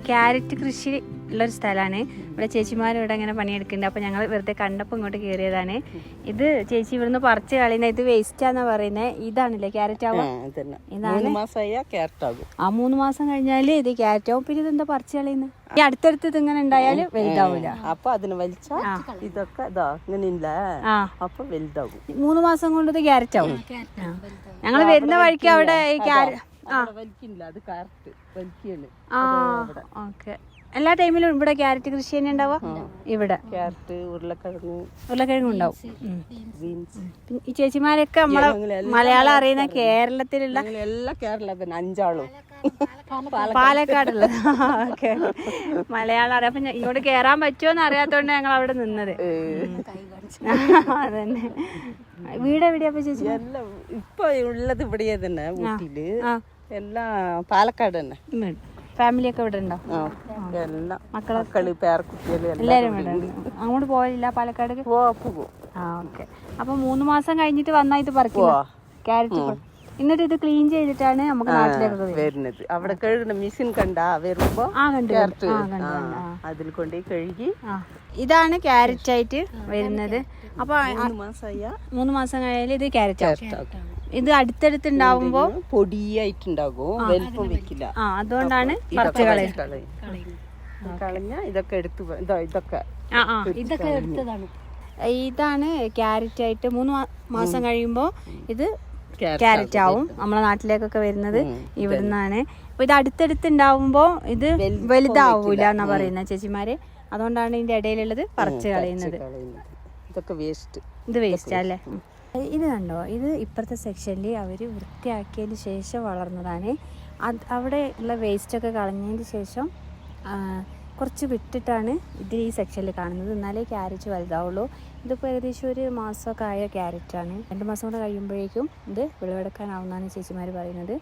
Carrot കൃഷി ഉള്ളൊരു സ്ഥലമാണ്. ഇവിടെ ചേച്ചിമാരും ഇവിടെ ഇങ്ങനെ പണിയെടുക്കുന്നുണ്ട്. അപ്പോൾ ഞങ്ങൾ വെറുതെ കണ്ടപ്പോൾ ഇങ്ങോട്ട് കയറിയതാണ്. ഇത് ചേച്ചി ഇവിടുന്ന് പറിച്ച് കളയുന്ന ഇത് വേസ്റ്റാന്നാ പറയുന്നത്. ഇതാണല്ലേ ക്യാരറ്റ് ആവും? ഇതാണ് 3 മാസമായ ക്യാരറ്റ് ആകും. 3 മാസം കഴിഞ്ഞാൽ ഇത് ക്യാരറ്റ് ആവും. പിന്നെ ഇതെന്താ പറിച്ച് കളയുന്നത്? ഈ അടുത്തടുത്ത് ഇത് ഇങ്ങനെ ഉണ്ടായാൽ വലുതാവില്ല. അപ്പൊ അതിന് വലിച്ച ഇതൊക്കെ ഇതാ ഇങ്ങനെ ഇല്ല, അപ്പൊ വലുതാകും. 3 മാസം കൊണ്ട് ഇത് ക്യാരറ്റ് ആവും. ഞങ്ങൾ വരുന്ന വഴിക്ക് അവിടെ ഈ ക്യാരറ്റ് വലിക്കില്ല, അത് ക്യാരറ്റ് വലിക്കാണ്. ഓക്കെ. എല്ലാ ടൈമിലും ഇവിടെ ക്യാരറ്റ് കൃഷി തന്നെ ഉണ്ടാവുക? ഇവിടെ ക്യാരറ്റ്, ഉരുളക്കിഴങ്ങും ഉണ്ടാവും. ഈ ചേച്ചിമാരൊക്കെ നമ്മളെ മലയാളം അറിയുന്ന കേരളത്തിലുള്ള എല്ലാ കേരളത്തിന് 5 ആളും പാലക്കാടുള്ള ഓക്കെ മലയാളം അറിയാം. അപ്പൊ ഇങ്ങോട്ട് കേറാൻ പറ്റുമോന്ന് അറിയാത്തോണ്ട് ഞങ്ങൾ അവിടെ നിന്നത്. അതന്നെ. വീട് എവിടെയാ ചേച്ചി? ഇപ്പൊ ഉള്ളത് ഇവിടെ തന്നെ, ഊട്ടിയില്. എല്ലാം പാലക്കാട് തന്നെ. ഫാമിലിയൊക്കെ ഇവിടെ ഉണ്ടോ? മക്കള് പേരക്കുട്ടികള് എല്ലാരും ഇവിടെ ഉണ്ട്. അങ്ങോട്ട് പോയില്ല പാലക്കാട്? ഓക്കെ. അപ്പൊ 3 മാസം കഴിഞ്ഞിട്ട് വന്നാ ഇത് പറിക്കുക ക്യാരറ്റ്. എന്നിട്ട് ഇത് ക്ലീൻ ചെയ്തിട്ടാണ് നമുക്ക് നാട്ടിലേക്ക് വരുന്നത്. അവിടെ കഴുകുന്ന മെഷീൻ കണ്ടാ വരുമ്പോ അതിൽ കൊണ്ടുപോയി കഴുകി. ഇതാണ് ക്യാരറ്റ് ആയിട്ട് വരുന്നത്. അപ്പൊ 3 മാസം കഴിഞ്ഞാൽ ഇത് ക്യാരറ്റ് ആവും. ഇത് അടുത്തടുത്തുണ്ടാവുമ്പോ പൊടിയായിട്ടുണ്ടാകും, വലിപ്പം വെക്കില്ല. അതുകൊണ്ടാണ് പറിച്ച് കളഞ്ഞ ഇതൊക്കെ എടുത്ത് ഇതൊക്കെ എടുത്തതാണ്. ഇതാണ് ക്യാരറ്റ് ആയിട്ട് 3 മാസം കഴിയുമ്പോ ഇത് ക്യാരറ്റ് ആവും. നമ്മളെ നാട്ടിലേക്കൊക്കെ വരുന്നത് ഇവിടുന്നാണ്. അപ്പൊ ഇത് അടുത്തടുത്തുണ്ടാവുമ്പോ ഇത് വലുതാവൂല എന്നാ പറയുന്ന ചേച്ചിമാര്. അതുകൊണ്ടാണ് ഇതിന്റെ ഇടയിലുള്ളത് പറിച്ച് കളയുന്നത്. ഇത് വേസ്റ്റ് അല്ലേ? ഇത് കണ്ടോ, ഇത് ഇപ്പുറത്തെ സെക്ഷനിൽ അവർ വൃത്തിയാക്കിയതിന് ശേഷം വളർന്നതാണ്. അവിടെ ഉള്ള വേസ്റ്റൊക്കെ കളഞ്ഞതിന് ശേഷം കുറച്ച് വിട്ടിട്ടാണ് ഇത് ഈ സെക്ഷനിൽ കാണുന്നത്. എന്നാലേ ക്യാരറ്റ് വലുതാവുള്ളൂ. ഇതിപ്പോൾ ഏകദേശം 1 മാസമൊക്കെ ആയ ക്യാരറ്റാണ്. 2 മാസം കൂടെ കഴിയുമ്പോഴേക്കും ഇത് വിളവെടുക്കാനാവുന്നതാണ് ചേച്ചിമാർ പറയുന്നത്.